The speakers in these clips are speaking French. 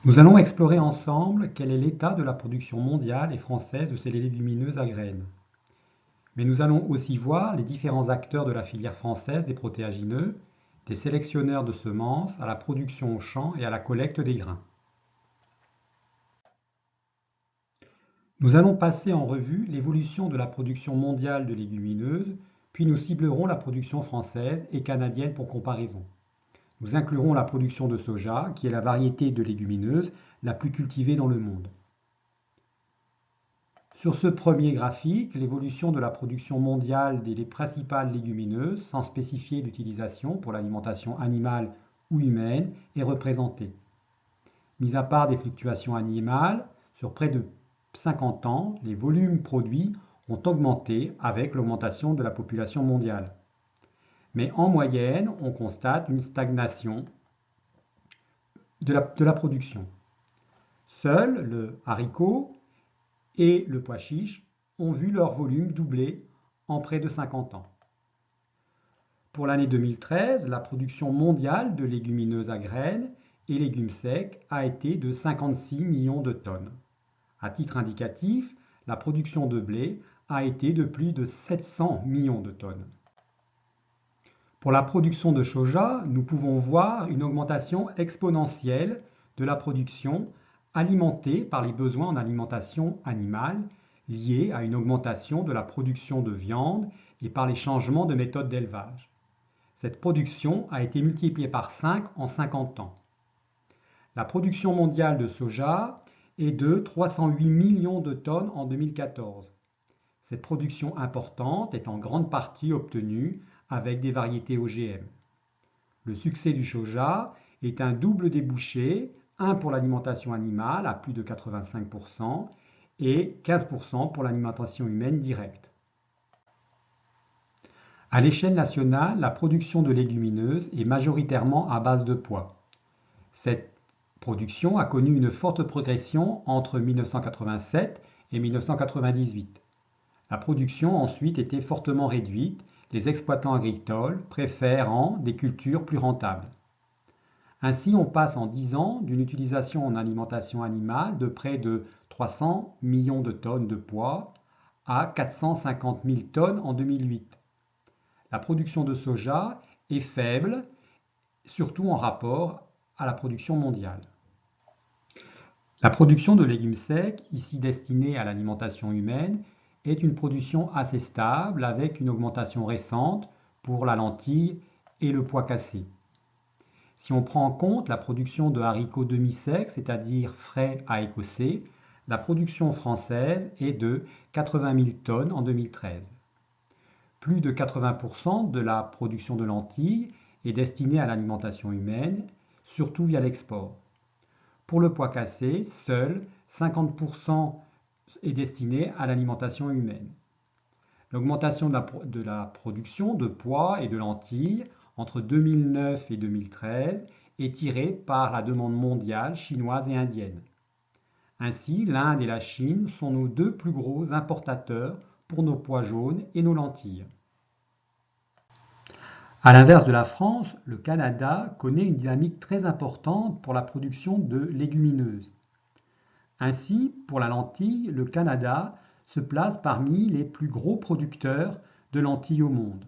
Nous allons explorer ensemble quel est l'état de la production mondiale et française de ces légumineuses à graines. Mais nous allons aussi voir les différents acteurs de la filière française des protéagineux, des sélectionneurs de semences à la production au champ et à la collecte des grains. Nous allons passer en revue l'évolution de la production mondiale de légumineuses, puis nous ciblerons la production française et canadienne pour comparaison. Nous inclurons la production de soja, qui est la variété de légumineuse la plus cultivée dans le monde. Sur ce premier graphique, l'évolution de la production mondiale des principales légumineuses, sans spécifier d'utilisation pour l'alimentation animale ou humaine, est représentée. Mis à part des fluctuations animales, sur près de 50 ans, les volumes produits ont augmenté avec l'augmentation de la population mondiale. Mais en moyenne, on constate une stagnation de la production. Seuls le haricot et le pois chiche ont vu leur volume doubler en près de 50 ans. Pour l'année 2013, la production mondiale de légumineuses à graines et légumes secs a été de 56 millions de tonnes. À titre indicatif, la production de blé a été de plus de 700 millions de tonnes. Pour la production de soja, nous pouvons voir une augmentation exponentielle de la production alimentée par les besoins en alimentation animale liés à une augmentation de la production de viande et par les changements de méthode d'élevage. Cette production a été multipliée par 5 en 50 ans. La production mondiale de soja est de 308 millions de tonnes en 2014. Cette production importante est en grande partie obtenue avec des variétés OGM. Le succès du soja est un double débouché, un pour l'alimentation animale à plus de 85% et 15% pour l'alimentation humaine directe. À l'échelle nationale, la production de légumineuses est majoritairement à base de pois. Cette production a connu une forte progression entre 1987 et 1998. La production a ensuite été fortement réduite, les exploitants agricoles préférant des cultures plus rentables. Ainsi, on passe en 10 ans d'une utilisation en alimentation animale de près de 300 millions de tonnes de pois à 450 000 tonnes en 2008. La production de soja est faible, surtout en rapport à la production mondiale. La production de légumes secs, ici destinée à l'alimentation humaine, est une production assez stable avec une augmentation récente pour la lentille et le pois cassé. Si on prend en compte la production de haricots demi-secs, c'est-à-dire frais à écossais, la production française est de 80 000 tonnes en 2013. Plus de 80% de la production de lentilles est destinée à l'alimentation humaine, surtout via l'export. Pour le pois cassé, seul 50% est destiné à l'alimentation humaine. L'augmentation de la production de pois et de lentilles entre 2009 et 2013 est tirée par la demande mondiale chinoise et indienne. Ainsi, l'Inde et la Chine sont nos deux plus gros importateurs pour nos pois jaunes et nos lentilles. À l'inverse de la France, le Canada connaît une dynamique très importante pour la production de légumineuses. Ainsi, pour la lentille, le Canada se place parmi les plus gros producteurs de lentilles au monde.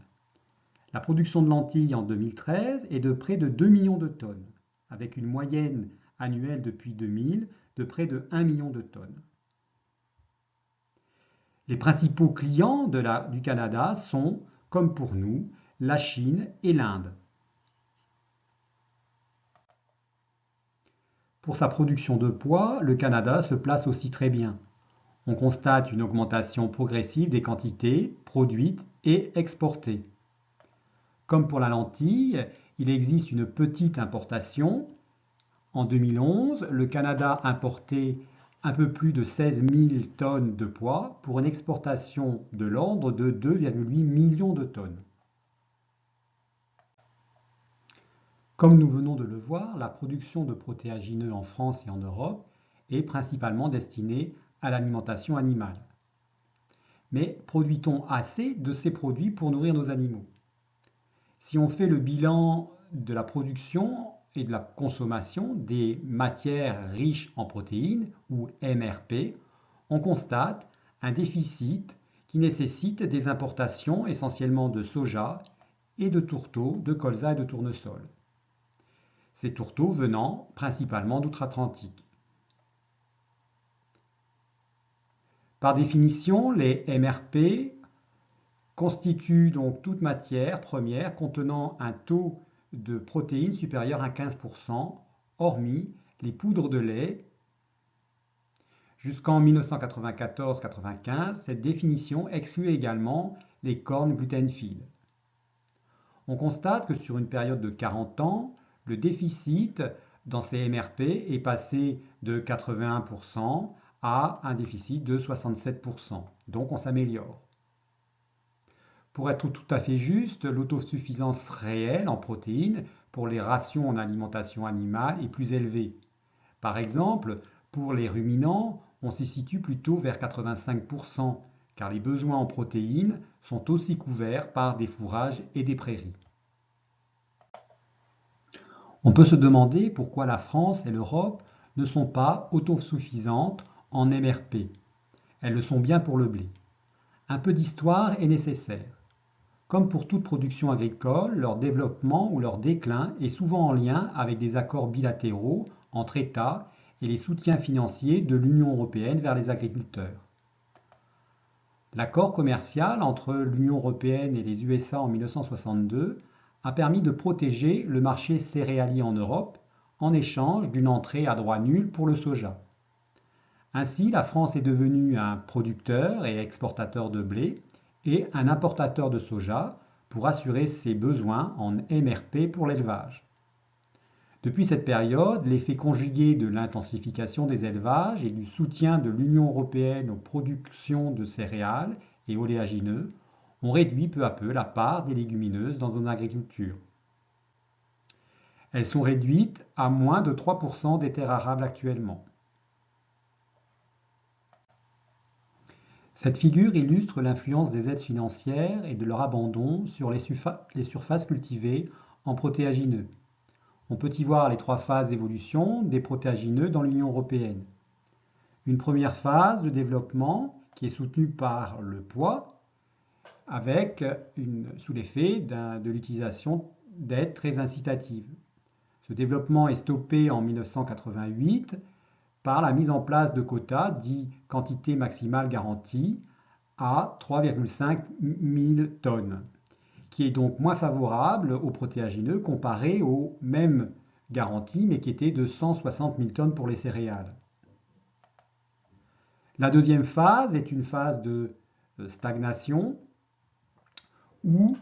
La production de lentilles en 2013 est de près de 2 millions de tonnes, avec une moyenne annuelle depuis 2000 de près de 1 million de tonnes. Les principaux clients du Canada sont, comme pour nous, la Chine et l'Inde. Pour sa production de pois, le Canada se place aussi très bien. On constate une augmentation progressive des quantités produites et exportées. Comme pour la lentille, il existe une petite importation. En 2011, le Canada importait un peu plus de 16 000 tonnes de pois pour une exportation de l'ordre de 2,8 millions de tonnes. Comme nous venons de le voir, la production de protéagineux en France et en Europe est principalement destinée à l'alimentation animale. Mais produit-on assez de ces produits pour nourrir nos animaux? Si on fait le bilan de la production et de la consommation des matières riches en protéines, ou MRP, on constate un déficit qui nécessite des importations essentiellement de soja et de tourteaux, de colza et de tournesol. Ces tourteaux venant principalement d'outre-Atlantique. Par définition, les MRP constituent donc toute matière première contenant un taux de protéines supérieur à 15%, hormis les poudres de lait. Jusqu'en 1994-95, cette définition exclut également les cornes glutenphiles. On constate que sur une période de 40 ans, le déficit dans ces MRP est passé de 81% à un déficit de 67%. Donc on s'améliore. Pour être tout à fait juste, l'autosuffisance réelle en protéines pour les rations en alimentation animale est plus élevée. Par exemple, pour les ruminants, on s'y situe plutôt vers 85%, car les besoins en protéines sont aussi couverts par des fourrages et des prairies. On peut se demander pourquoi la France et l'Europe ne sont pas autosuffisantes en MRP. Elles le sont bien pour le blé. Un peu d'histoire est nécessaire. Comme pour toute production agricole, leur développement ou leur déclin est souvent en lien avec des accords bilatéraux entre États et les soutiens financiers de l'Union européenne vers les agriculteurs. L'accord commercial entre l'Union européenne et les USA en 1962 a permis de protéger le marché céréalier en Europe en échange d'une entrée à droit nul pour le soja. Ainsi, la France est devenue un producteur et exportateur de blé et un importateur de soja pour assurer ses besoins en MRP pour l'élevage. Depuis cette période, l'effet conjugué de l'intensification des élevages et du soutien de l'Union européenne aux productions de céréales et oléagineux ont réduit peu à peu la part des légumineuses dans notre agriculture. Elles sont réduites à moins de 3% des terres arables actuellement. Cette figure illustre l'influence des aides financières et de leur abandon sur les surfaces cultivées en protéagineux. On peut y voir les 3 phases d'évolution des protéagineux dans l'Union européenne. Une première phase de développement qui est soutenue par le poids, sous l'effet de l'utilisation d'aides très incitatives. Ce développement est stoppé en 1988 par la mise en place de quotas dits quantité maximale garantie à 3,5 000 tonnes, qui est donc moins favorable aux protéagineux comparé aux mêmes garanties, mais qui était de 160 000 tonnes pour les céréales. La deuxième phase est une phase de stagnation où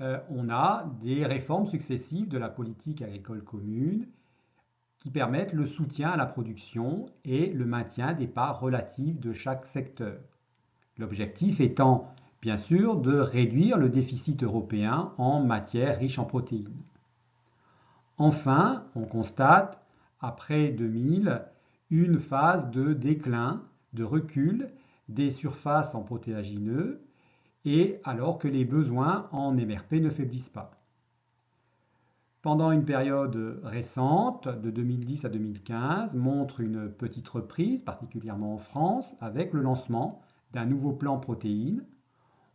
on a des réformes successives de la politique agricole commune qui permettent le soutien à la production et le maintien des parts relatives de chaque secteur. L'objectif étant, bien sûr, de réduire le déficit européen en matières riches en protéines. Enfin, on constate, après 2000, une phase de déclin, de recul des surfaces en protéagineux, et alors que les besoins en MRP ne faiblissent pas. Pendant une période récente, de 2010 à 2015, montre une petite reprise, particulièrement en France, avec le lancement d'un nouveau plan protéines.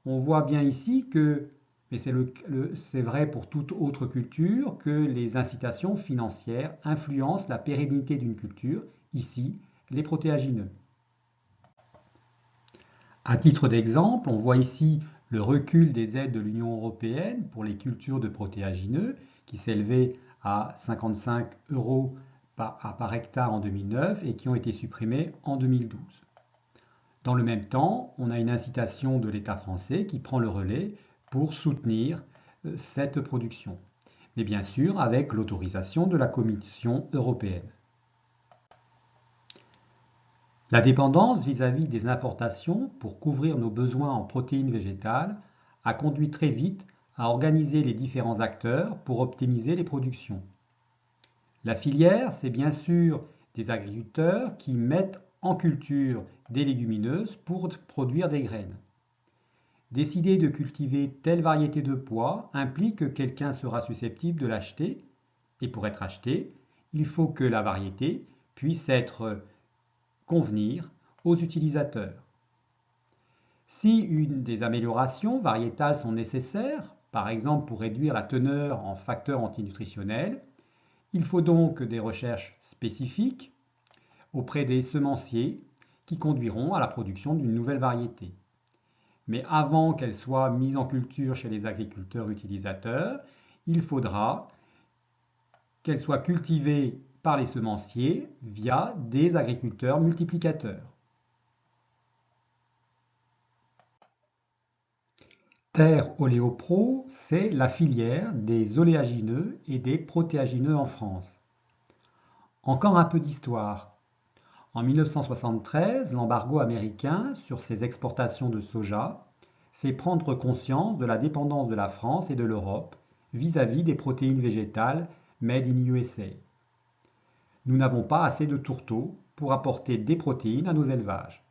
On voit bien ici que, mais c'est vrai pour toute autre culture, que les incitations financières influencent la pérennité d'une culture, ici les protéagineux. À titre d'exemple, on voit ici le recul des aides de l'Union européenne pour les cultures de protéagineux, qui s'élevaient à 55 € par hectare en 2009 et qui ont été supprimés en 2012. Dans le même temps, on a une incitation de l'État français qui prend le relais pour soutenir cette production, mais bien sûr avec l'autorisation de la Commission européenne. La dépendance vis-à-vis des importations pour couvrir nos besoins en protéines végétales a conduit très vite à organiser les différents acteurs pour optimiser les productions. La filière, c'est bien sûr des agriculteurs qui mettent en culture des légumineuses pour produire des graines. Décider de cultiver telle variété de pois implique que quelqu'un sera susceptible de l'acheter, Et pour être achetée, il faut que la variété puisse convenir aux utilisateurs. Si une des améliorations variétales sont nécessaires, par exemple pour réduire la teneur en facteurs antinutritionnels, il faut donc des recherches spécifiques auprès des semenciers qui conduiront à la production d'une nouvelle variété. Mais avant qu'elle soit mise en culture chez les agriculteurs utilisateurs, il faudra qu'elle soit cultivée par les semenciers via des agriculteurs multiplicateurs. Terre Oléopro, c'est la filière des oléagineux et des protéagineux en France. Encore un peu d'histoire. En 1973, l'embargo américain sur ses exportations de soja fait prendre conscience de la dépendance de la France et de l'Europe vis-à-vis des protéines végétales made in USA. Nous n'avons pas assez de tourteaux pour apporter des protéines à nos élevages.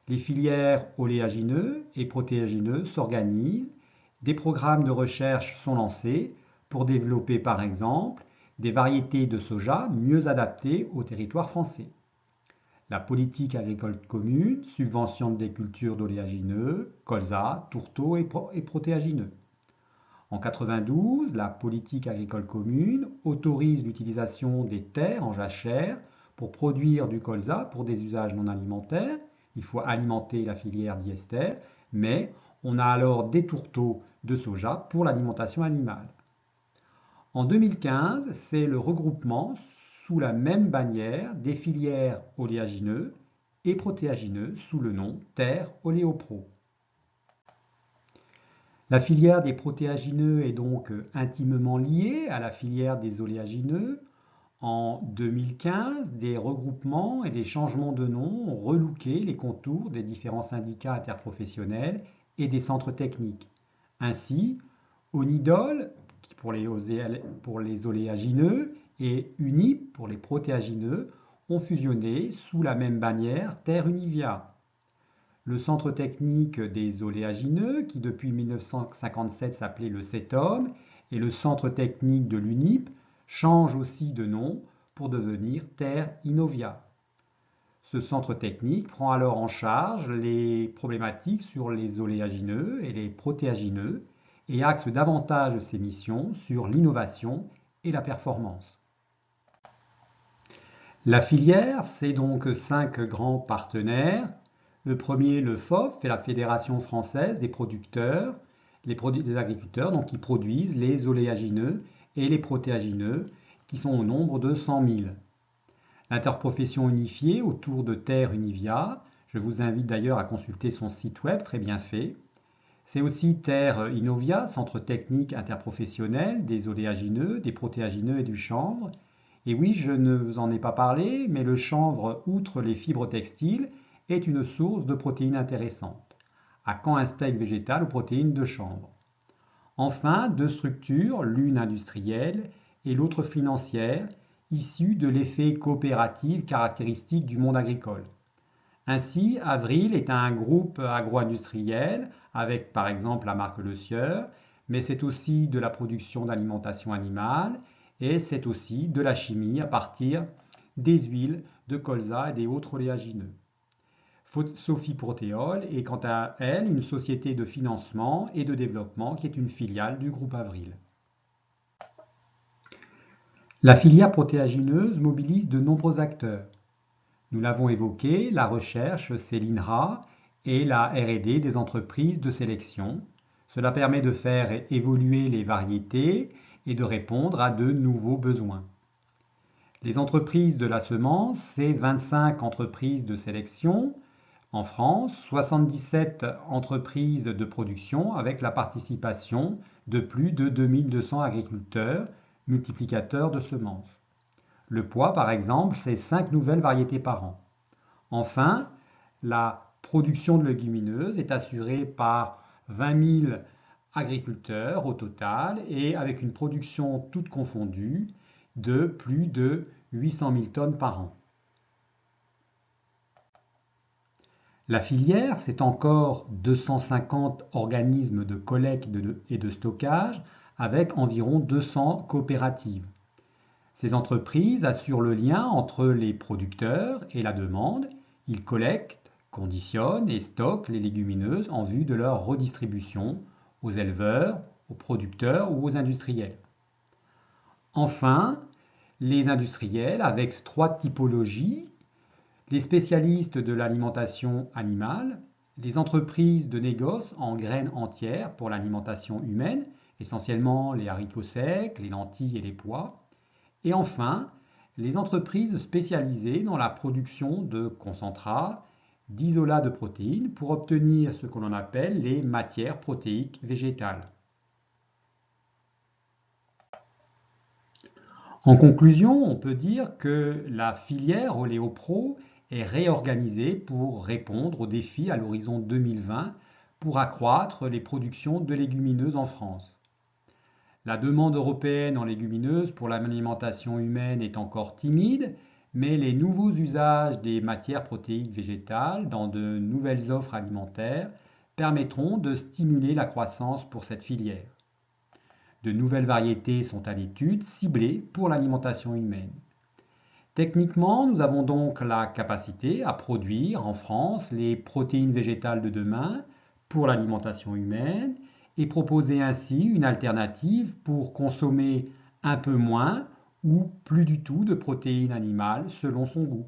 Les filières oléagineux et protéagineux s'organisent, des programmes de recherche sont lancés pour développer par exemple des variétés de soja mieux adaptées au territoire français. La politique agricole commune subventionne des cultures d'oléagineux, colza, tourteaux et protéagineux. En 1992, la politique agricole commune autorise l'utilisation des terres en jachère pour produire du colza pour des usages non alimentaires. Il faut alimenter la filière diester, mais on a alors des tourteaux de soja pour l'alimentation animale. En 2015, c'est le regroupement sous la même bannière des filières oléagineux et protéagineux sous le nom Terre Oléopro. La filière des protéagineux est donc intimement liée à la filière des oléagineux. En 2015, des regroupements et des changements de nom ont relooké les contours des différents syndicats interprofessionnels et des centres techniques. Ainsi, Onidol pour les oléagineux et Unip pour les protéagineux ont fusionné sous la même bannière Terre Univia. Le centre technique des oléagineux, qui depuis 1957 s'appelait le CETOM, et le centre technique de l'UNIP changent aussi de nom pour devenir Terre Innovia. Ce centre technique prend alors en charge les problématiques sur les oléagineux et les protéagineux et axe davantage ses missions sur l'innovation et la performance. La filière, c'est donc 5 grands partenaires. Le premier, le FOF, est la Fédération française des producteurs, des agriculteurs donc, qui produisent les oléagineux et les protéagineux, qui sont au nombre de 100 000. L'interprofession unifiée autour de Terre Univia, je vous invite d'ailleurs à consulter son site web, très bien fait. C'est aussi Terre Innovia, centre technique interprofessionnel des oléagineux, des protéagineux et du chanvre. Et oui, je ne vous en ai pas parlé, mais le chanvre, outre les fibres textiles, est une source de protéines intéressantes. À quand un steak végétal aux protéines de chanvre? Enfin, deux structures, l'une industrielle et l'autre financière, issues de l'effet coopératif caractéristique du monde agricole. Ainsi, Avril est un groupe agro-industriel avec par exemple la marque Le Sieur, mais c'est aussi de la production d'alimentation animale et c'est aussi de la chimie à partir des huiles de colza et des autres oléagineux. Sophie Protéol est quant à elle une société de financement et de développement qui est une filiale du groupe Avril. La filière protéagineuse mobilise de nombreux acteurs. Nous l'avons évoqué, la recherche, c'est l'INRA et la R&D des entreprises de sélection. Cela permet de faire évoluer les variétés et de répondre à de nouveaux besoins. Les entreprises de la semence, c'est 25 entreprises de sélection en France, 77 entreprises de production avec la participation de plus de 2200 agriculteurs, multiplicateurs de semences. Le poids, par exemple, c'est 5 nouvelles variétés par an. Enfin, la production de légumineuses est assurée par 20 000 agriculteurs au total et avec une production toute confondue de plus de 800 000 tonnes par an. La filière, c'est encore 250 organismes de collecte et de stockage avec environ 200 coopératives. Ces entreprises assurent le lien entre les producteurs et la demande. Ils collectent, conditionnent et stockent les légumineuses en vue de leur redistribution aux éleveurs, aux producteurs ou aux industriels. Enfin, les industriels avec trois typologies: les spécialistes de l'alimentation animale, les entreprises de négoce en graines entières pour l'alimentation humaine, essentiellement les haricots secs, les lentilles et les pois, et enfin, les entreprises spécialisées dans la production de concentrats, d'isolats de protéines pour obtenir ce que l'on appelle les matières protéiques végétales. En conclusion, on peut dire que la filière Oléopro est réorganisée pour répondre aux défis à l'horizon 2020 pour accroître les productions de légumineuses en France. La demande européenne en légumineuses pour l'alimentation humaine est encore timide, mais les nouveaux usages des matières protéiques végétales dans de nouvelles offres alimentaires permettront de stimuler la croissance pour cette filière. De nouvelles variétés sont à l'étude, ciblées pour l'alimentation humaine. Techniquement, nous avons donc la capacité à produire en France les protéines végétales de demain pour l'alimentation humaine et proposer ainsi une alternative pour consommer un peu moins ou plus du tout de protéines animales selon son goût.